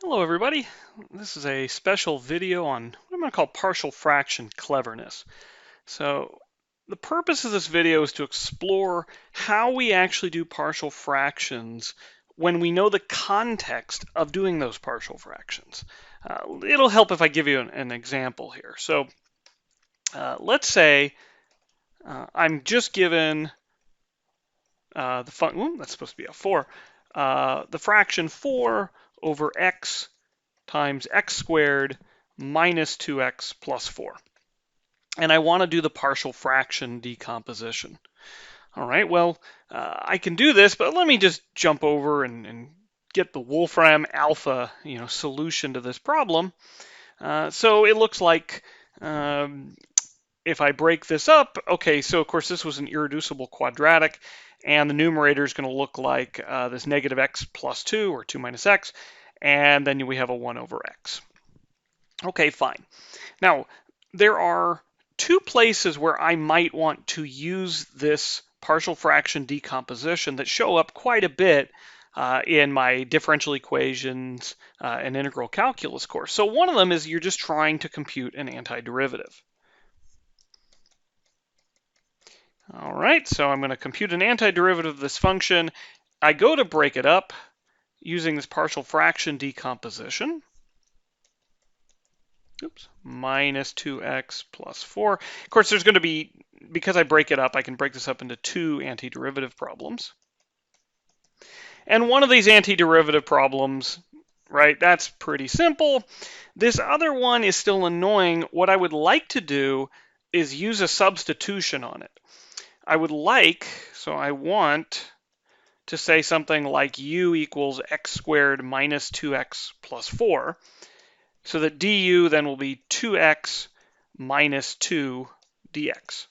Hello everybody. This is a special video on what I'm going to call partial fraction cleverness. So the purpose of this video is to explore how we actually do partial fractions when we know the context of doing those partial fractions. It'll help if I give you an example here. So let's say I'm just given that's supposed to be a 4, the fraction 4 over x times x squared minus 2x plus 4. And I want to do the partial fraction decomposition. All right, well, I can do this, but let me just jump over and get the Wolfram alpha solution to this problem. So it looks like if I break this up, okay, so of course this was an irreducible quadratic, and the numerator is going to look like this negative x plus 2, or 2 minus x, and then we have a 1 over x. Okay, fine. Now, there are two places where I might want to use this partial fraction decomposition that show up quite a bit in my differential equations and integral calculus course. So one of them is you're just trying to compute an antiderivative. All right, so I'm going to compute an antiderivative of this function. I go to break it up using this partial fraction decomposition. Oops, minus 2x plus 4. Of course, there's going to be, because I break it up, I can break this up into two antiderivative problems. And one of these antiderivative problems, right, that's pretty simple. This other one is still annoying. What I would like to do is use a substitution on it. I want to say something like u equals x squared minus 2x plus 4. So that du then will be 2x minus 2 dx.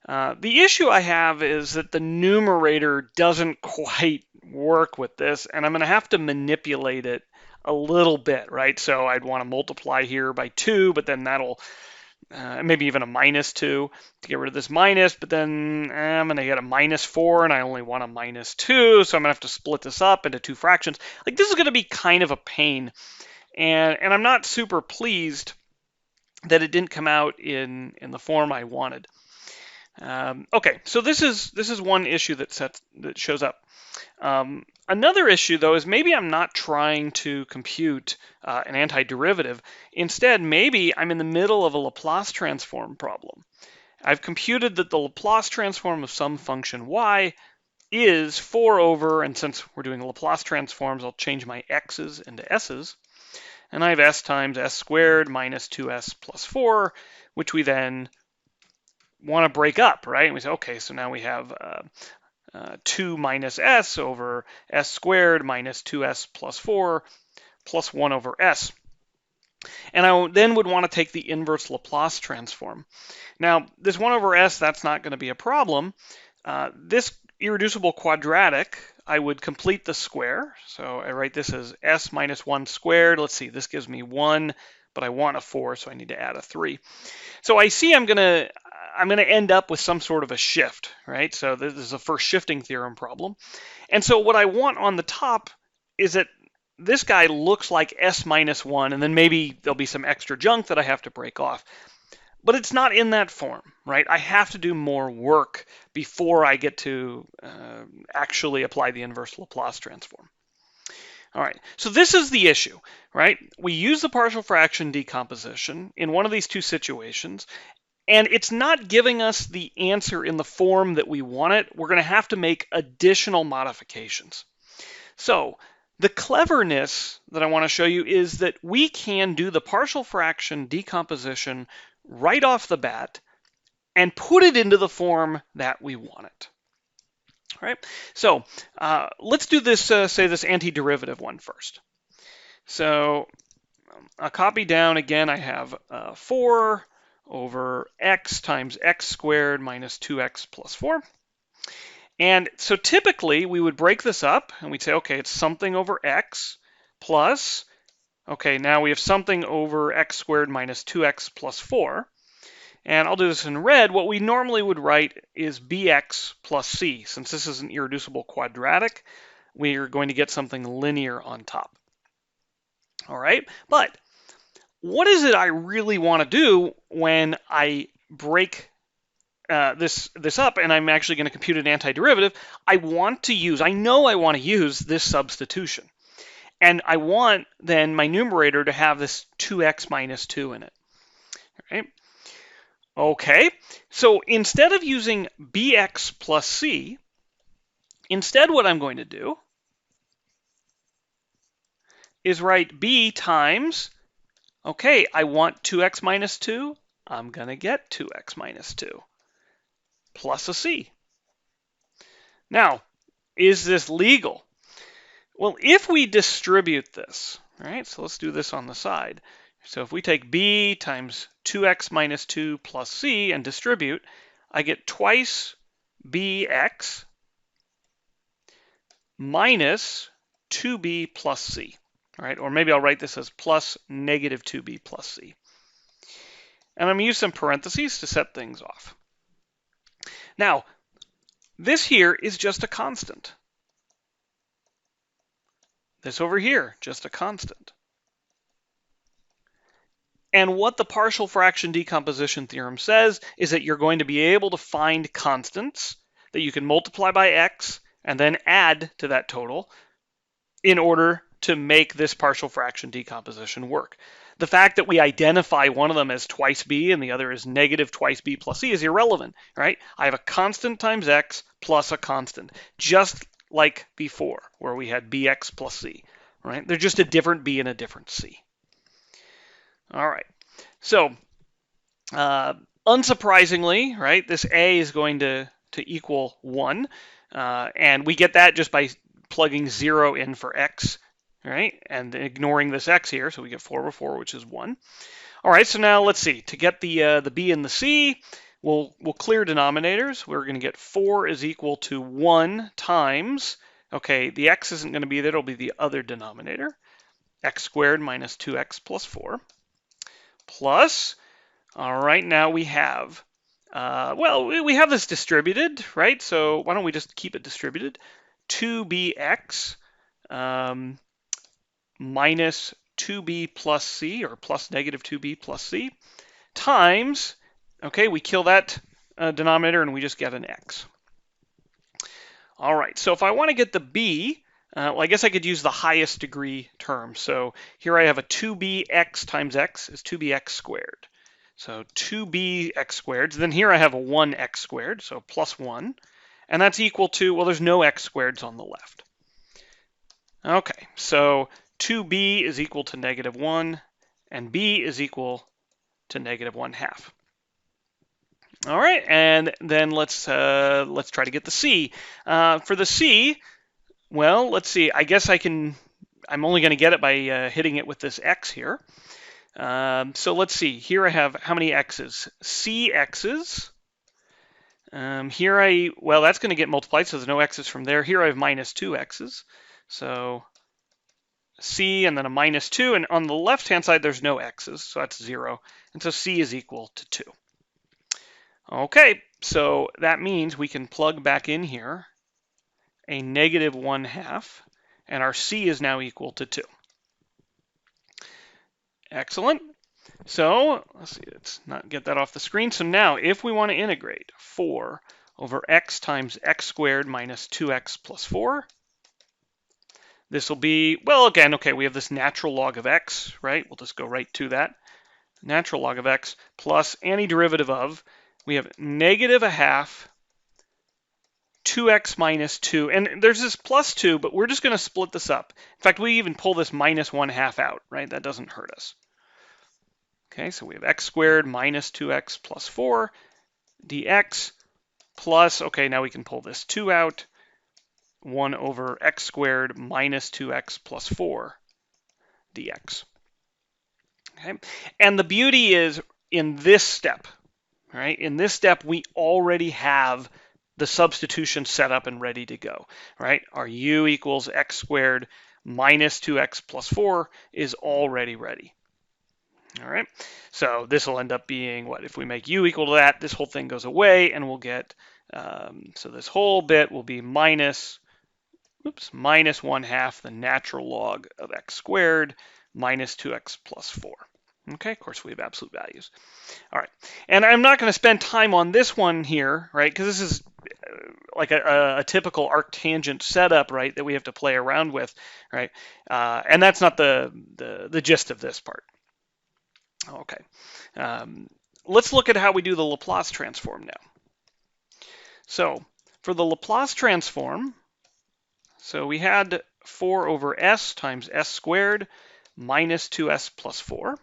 The issue I have is that the numerator doesn't quite work with this, and I'm going to have to manipulate it a little bit, right? So I'd want to multiply here by 2, but then that'll maybe even a minus 2 to get rid of this minus, but then I'm going to get a minus 4, and I only want a minus 2, so I'm going to have to split this up into two fractions. Like, this is going to be kind of a pain. And I'm not super pleased that it didn't come out in the form I wanted. Okay, so this is one issue that shows up. Another issue, though, is maybe I'm not trying to compute an antiderivative. Instead, maybe I'm in the middle of a Laplace transform problem. I've computed that the Laplace transform of some function y is 4 over, and since we're doing Laplace transforms, I'll change my x's into s's. And I have s times s squared minus 2s plus 4, which we then want to break up, right? And we say, okay, so now we have 2 minus s over s squared minus 2s plus 4 plus 1 over s. And I then would want to take the inverse Laplace transform. Now, this 1 over s, that's not going to be a problem. This irreducible quadratic, I would complete the square. So I write this as s minus 1 squared. Let's see, this gives me 1, but I want a 4, so I need to add a 3. So I see I'm going to end up with some sort of a shift, right? So this is a first shifting theorem problem. And so what I want on the top is that this guy looks like s minus 1, and then maybe there'll be some extra junk that I have to break off. But it's not in that form, right? I have to do more work before I get to actually apply the inverse Laplace transform. All right, so this is the issue, right? We use the partial fraction decomposition in one of these two situations, and it's not giving us the answer in the form that we want it. We're going to have to make additional modifications. So the cleverness that I want to show you is that we can do the partial fraction decomposition right off the bat and put it into the form that we want it. All right, so let's do this, say this antiderivative one first. So I'll copy down again, I have 4 over x times x squared minus 2x plus 4. And so typically we would break this up and we'd say, okay, it's something over x plus, okay, now we have something over x squared minus 2x plus 4. And I'll do this in red. What we normally would write is bx plus c. Since this is an irreducible quadratic, we are going to get something linear on top. All right, but what is it I really want to do when I break this up and I'm actually going to compute an antiderivative? I know I want to use this substitution. And I want then my numerator to have this 2x minus 2 in it. Right? Okay, so instead of using bx plus c, instead what I'm going to do is write b times, okay, I want 2x minus 2, I'm going to get 2x minus 2 plus a c. Now, is this legal? Well, if we distribute this, right, so let's do this on the side. So if we take b times 2x minus 2 plus c and distribute, I get twice bx minus 2b plus c. All right, or maybe I'll write this as plus negative 2b plus c. And I'm going to use some parentheses to set things off. Now, this here is just a constant. This over here, just a constant. And what the partial fraction decomposition theorem says is that you're going to be able to find constants that you can multiply by x and then add to that total in order to make this partial fraction decomposition work. The fact that we identify one of them as twice b and the other as negative twice b plus c is irrelevant, right? I have a constant times x plus a constant, just like before, where we had bx plus c, right? They're just a different b and a different c. All right, so unsurprisingly, right, this a is going to equal 1, and we get that just by plugging 0 in for x, right, and ignoring this x here, so we get 4 over 4, which is 1. All right, so now let's see. To get the b and the c, we'll clear denominators. We're going to get 4 is equal to 1 times, okay, the x isn't going to be there, it'll be the other denominator, x squared minus 2x plus 4. Plus, all right, now we have, we have this distributed, right? So why don't we just keep it distributed? 2bx minus 2b plus c, or plus negative 2b plus c, times, okay, we kill that denominator and we just get an x. All right, so if I want to get the b, well, I guess I could use the highest degree term. So here I have a 2bx times x is 2bx squared. So 2bx squared. Then here I have a 1x squared, so plus 1. And that's equal to, well, there's no x squareds on the left. Okay, so 2b is equal to negative 1, and b is equal to negative 1/2. All right, and then let's try to get the c. For the c, well, let's see. I guess I'm only going to get it by hitting it with this x here. So let's see. Here I have how many x's? C x's. Well, that's going to get multiplied, so there's no x's from there. Here I have minus 2 x's. So c and then a minus 2. And on the left-hand side, there's no x's, so that's 0. And so c is equal to 2. Okay, so that means we can plug back in here a negative 1/2, and our c is now equal to 2. Excellent. So let's see, let's not get that off the screen. So now if we want to integrate 4 over x times x squared minus 2x plus 4, this will be, well, again, okay, we have this natural log of x, right? We'll just go right to that. Natural log of x plus antiderivative of, we have negative 1/2 2x minus 2, and there's this plus 2, but we're just going to split this up. In fact, we even pull this minus 1/2 out, right? That doesn't hurt us. Okay, so we have x squared minus 2x plus 4 dx plus, okay, now we can pull this 2 out, 1 over x squared minus 2x plus 4 dx. Okay, and the beauty is in this step, right? In this step, we already have the substitution set up and ready to go, right? Our u equals x squared minus 2x plus 4 is already ready. All right, so this will end up being what? If we make u equal to that, this whole thing goes away, and we'll get, so this whole bit will be minus 1/2 the natural log of x squared minus 2x plus 4. Okay, of course we have absolute values. All right, and I'm not going to spend time on this one here, right, because this is like a typical arctangent setup, right, that we have to play around with, right, and that's not the gist of this part. Okay, let's look at how we do the Laplace transform now. So for the Laplace transform, so we had 4 over s times s squared minus 2s plus 4.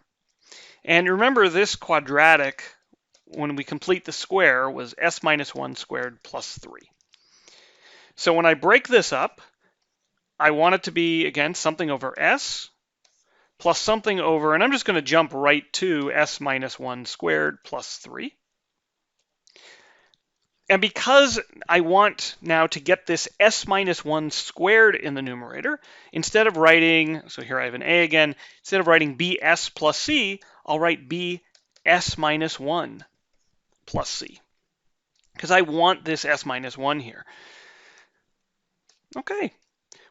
And remember this quadratic, when we complete the square, was s minus 1 squared plus 3. So when I break this up, I want it to be, again, something over s plus something over, and I'm just going to jump right to s minus 1 squared plus 3. And because I want now to get this s minus 1 squared in the numerator, instead of writing, so here I have an a again, instead of writing bs plus c, I'll write bs minus 1 plus c, because I want this s minus 1 here. Okay,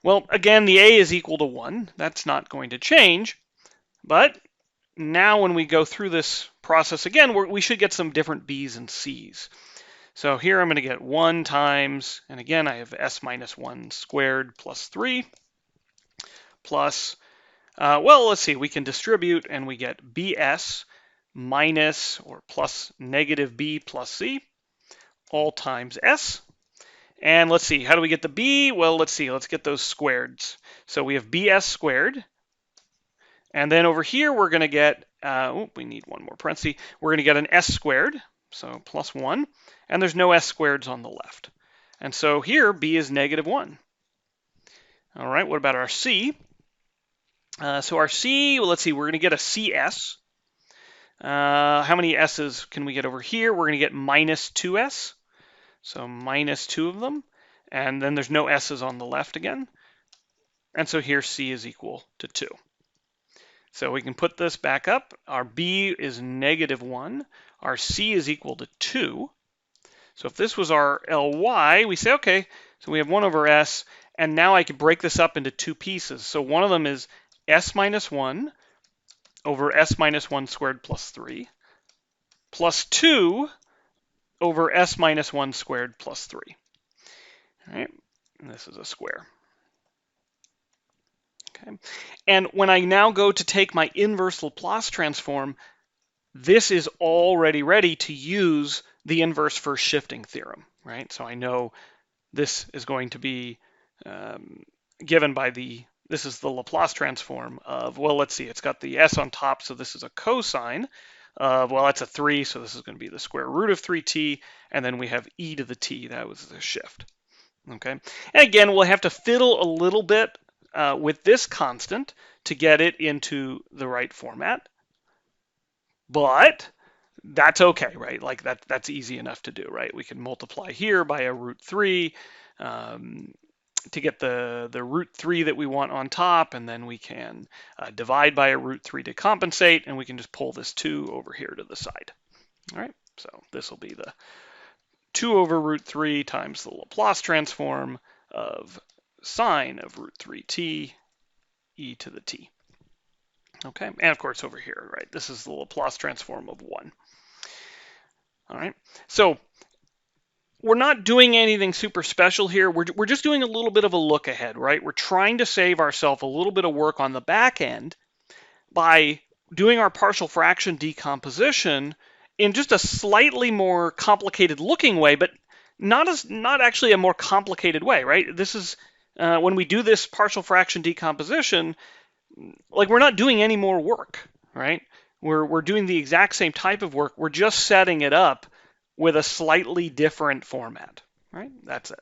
well, again, the a is equal to 1. That's not going to change, but now when we go through this process again, we should get some different b's and c's. So here I'm going to get 1 times, and again I have s minus 1 squared plus 3 plus, well, let's see, we can distribute and we get bs minus or plus negative b plus c all times s. And let's see, how do we get the b? Well, let's see, let's get those squareds. So we have bs squared, and then over here we're going to get, we need one more parenthesis, we're going to get an s squared, so plus 1. And there's no s squareds on the left. And so here, b is negative 1. All right, what about our c? So our c, well, let's see, we're going to get a cs. How many s's can we get over here? We're going to get minus 2s. So minus 2 of them. And then there's no s's on the left again. And so here c is equal to 2. So we can put this back up. Our b is negative 1. Our c is equal to 2. So if this was our Ly, we say, okay, so we have 1 over s, and now I could break this up into 2 pieces. So one of them is s minus 1 over s minus 1 squared plus 3, plus 2 over s minus 1 squared plus 3. All right, and this is a square. Okay, and when I now go to take my inverse Laplace transform, this is already ready to use the inverse first shifting theorem, right? So I know this is going to be given by this is the Laplace transform of, well, let's see, it's got the s on top, so this is a cosine of, well, that's a 3, so this is going to be the square root of 3t, and then we have e to the t, that was the shift, okay? And again, we'll have to fiddle a little bit with this constant to get it into the right format, but that's okay, right? Like that's easy enough to do, right? We can multiply here by a root 3 to get the root 3 that we want on top, and then we can divide by a root 3 to compensate, and we can just pull this 2 over here to the side. All right, so this will be the 2 over root 3 times the Laplace transform of sine of root 3t e to the t. Okay, and of course over here, right, this is the Laplace transform of 1. All right, so we're not doing anything super special here. We're just doing a little bit of a look ahead, right? We're trying to save ourselves a little bit of work on the back end by doing our partial fraction decomposition in just a slightly more complicated looking way, but not actually a more complicated way, right? This is when we do this partial fraction decomposition, like we're not doing any more work, right? We're doing the exact same type of work. We're just setting it up with a slightly different format, right? That's it.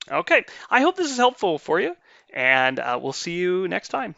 Okay, I hope this is helpful for you, and we'll see you next time.